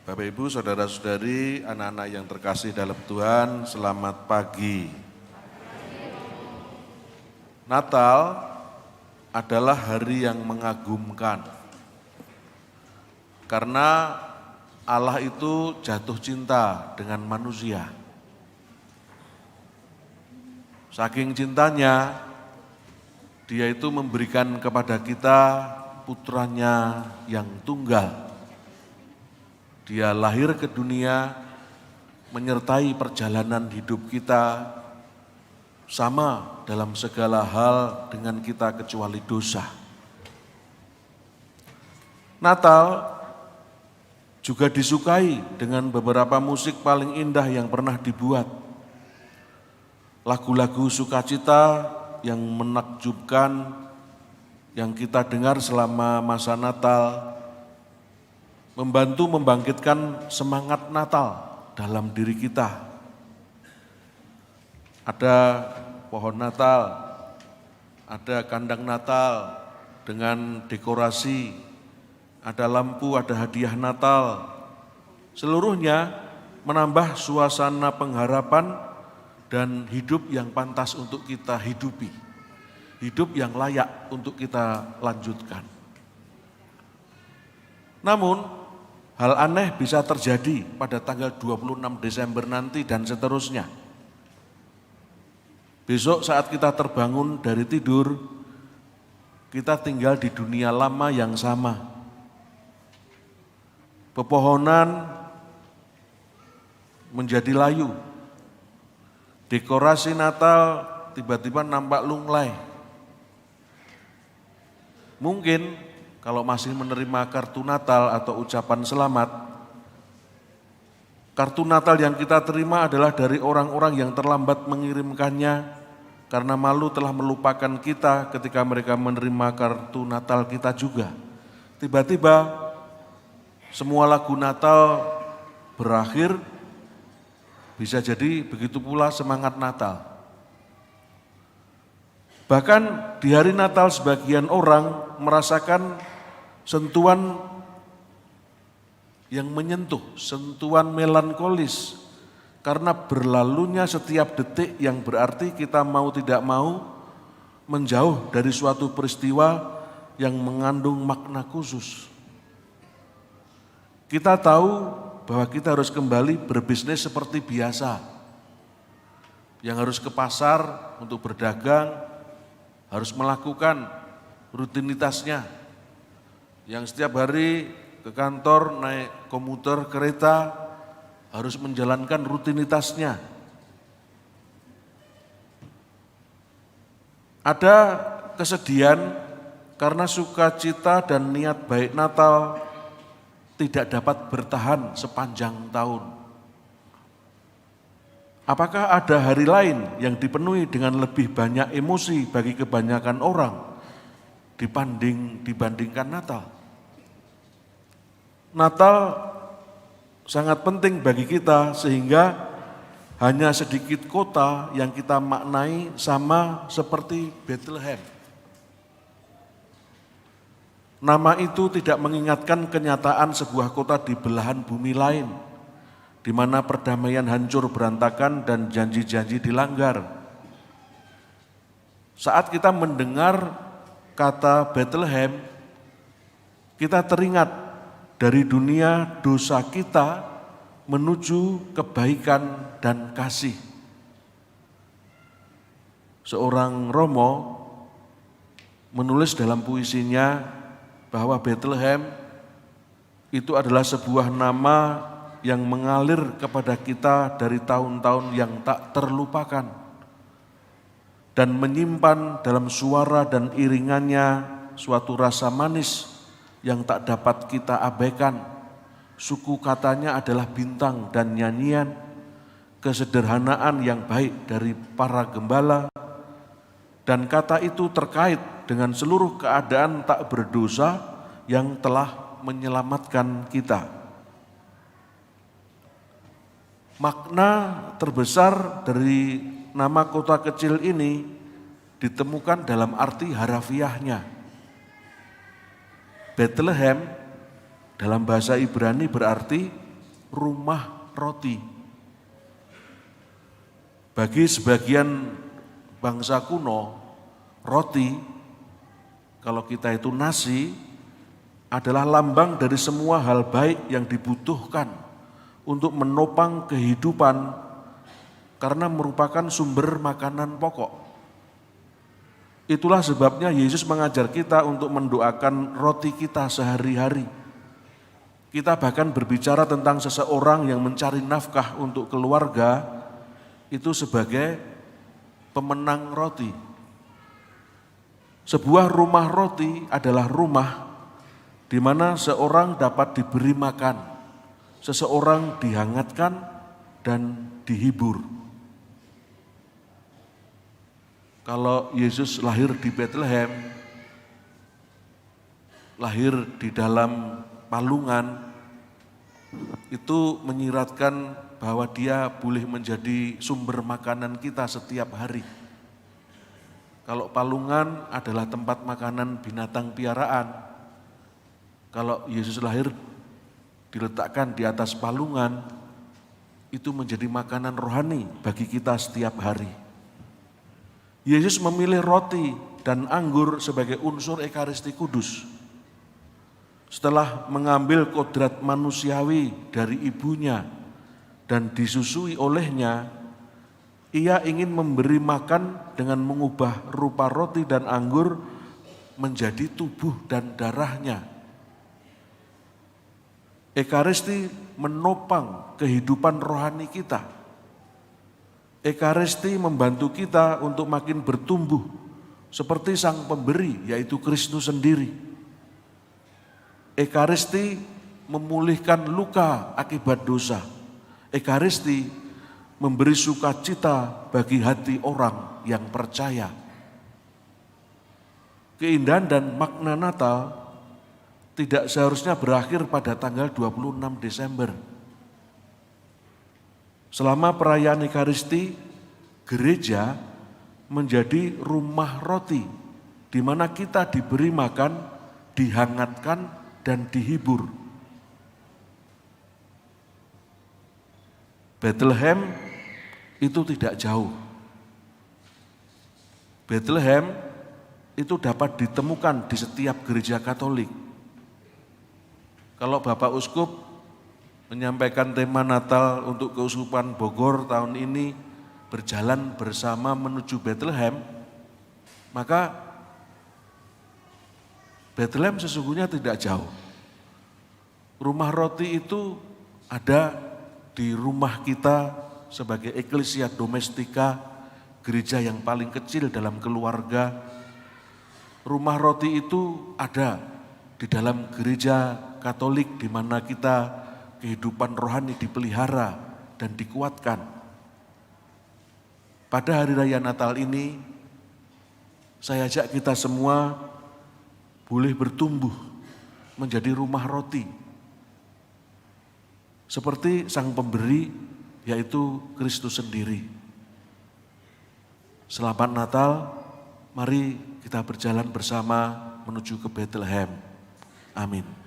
Bapak Ibu, saudara-saudari, anak-anak yang terkasih dalam Tuhan, selamat pagi. Natal adalah hari yang mengagumkan. Karena Allah itu jatuh cinta dengan manusia. Saking cintanya, Dia itu memberikan kepada kita putranya yang tunggal. Dia lahir ke dunia, menyertai perjalanan hidup kita, sama dalam segala hal dengan kita kecuali dosa. Natal juga disukai dengan beberapa musik paling indah yang pernah dibuat. Lagu-lagu sukacita yang menakjubkan, yang kita dengar selama masa Natal, membantu membangkitkan semangat Natal dalam diri kita. Ada pohon Natal, ada kandang Natal dengan dekorasi, ada lampu, ada hadiah Natal. Seluruhnya menambah suasana pengharapan dan hidup yang pantas untuk kita hidupi. Hidup yang layak untuk kita lanjutkan. Namun, hal aneh bisa terjadi pada tanggal 26 Desember nanti dan seterusnya. Besok saat kita terbangun dari tidur, kita tinggal di dunia lama yang sama. Pepohonan menjadi layu. Dekorasi Natal tiba-tiba nampak lunglai. Mungkin kalau masih menerima kartu Natal atau ucapan selamat, kartu Natal yang kita terima adalah dari orang-orang yang terlambat mengirimkannya karena malu telah melupakan kita ketika mereka menerima kartu Natal kita juga. Tiba-tiba semua lagu Natal berakhir, bisa jadi begitu pula semangat Natal. Bahkan di hari Natal sebagian orang merasakan sentuhan yang menyentuh, sentuhan melankolis, karena berlalunya setiap detik yang berarti kita mau tidak mau menjauh dari suatu peristiwa yang mengandung makna khusus. Kita tahu bahwa kita harus kembali berbisnis seperti biasa, yang harus ke pasar untuk berdagang, harus melakukan rutinitasnya, yang setiap hari ke kantor naik komuter kereta harus menjalankan rutinitasnya. Ada kesedihan karena sukacita dan niat baik Natal tidak dapat bertahan sepanjang tahun. Apakah ada hari lain yang dipenuhi dengan lebih banyak emosi bagi kebanyakan orang dibandingkan Natal? Natal sangat penting bagi kita sehingga hanya sedikit kota yang kita maknai sama seperti Bethlehem. Nama itu tidak mengingatkan kenyataan sebuah kota di belahan bumi lain, di mana perdamaian hancur berantakan dan janji-janji dilanggar. Saat kita mendengar kata Bethlehem, kita teringat dari dunia dosa kita menuju kebaikan dan kasih. Seorang Romo menulis dalam puisinya bahwa Bethlehem itu adalah sebuah nama yang mengalir kepada kita dari tahun-tahun yang tak terlupakan dan menyimpan dalam suara dan iringannya suatu rasa manis yang tak dapat kita abaikan. Suku katanya adalah bintang dan nyanyian, kesederhanaan yang baik dari para gembala, dan kata itu terkait dengan seluruh keadaan tak berdosa yang telah menyelamatkan kita. Makna terbesar dari nama kota kecil ini ditemukan dalam arti harafiahnya. Bethlehem dalam bahasa Ibrani berarti rumah roti. Bagi sebagian bangsa kuno, roti, kalau kita itu nasi, adalah lambang dari semua hal baik yang dibutuhkan untuk menopang kehidupan karena merupakan sumber makanan pokok. Itulah sebabnya Yesus mengajar kita untuk mendoakan roti kita sehari-hari. Kita bahkan berbicara tentang seseorang yang mencari nafkah untuk keluarga itu sebagai pemenang roti. Sebuah rumah roti adalah rumah di mana seorang dapat diberi makan, seseorang dihangatkan dan dihibur. Kalau Yesus lahir di Bethlehem, lahir di dalam palungan, itu menyiratkan bahwa dia boleh menjadi sumber makanan kita setiap hari. Kalau palungan adalah tempat makanan binatang piaraan, kalau Yesus lahir diletakkan di atas palungan, itu menjadi makanan rohani bagi kita setiap hari. Yesus memilih roti dan anggur sebagai unsur Ekaristi Kudus. Setelah mengambil kodrat manusiawi dari ibunya dan disusui olehnya, ia ingin memberi makan dengan mengubah rupa roti dan anggur menjadi tubuh dan darahnya. Ekaristi menopang kehidupan rohani kita. Ekaristi membantu kita untuk makin bertumbuh seperti sang pemberi, yaitu Kristus sendiri. Ekaristi memulihkan luka akibat dosa. Ekaristi memberi sukacita bagi hati orang yang percaya. Keindahan dan makna Natal tidak seharusnya berakhir pada tanggal 26 Desember. Selama perayaan Ekaristi, gereja menjadi rumah roti, di mana kita diberi makan, dihangatkan, dan dihibur. Bethlehem itu tidak jauh. Bethlehem itu dapat ditemukan di setiap gereja Katolik. Kalau Bapak Uskup menyampaikan tema Natal untuk Keuskupan Bogor tahun ini berjalan bersama menuju Bethlehem, maka Bethlehem sesungguhnya tidak jauh. Rumah roti itu ada di rumah kita sebagai eklesia domestika, gereja yang paling kecil dalam keluarga. Rumah roti itu ada di dalam gereja Katolik di mana kita kehidupan rohani dipelihara dan dikuatkan. Pada hari raya Natal ini, saya ajak kita semua boleh bertumbuh menjadi rumah roti. Seperti sang pemberi, yaitu Kristus sendiri. Selamat Natal, mari kita berjalan bersama menuju ke Bethlehem. Amin.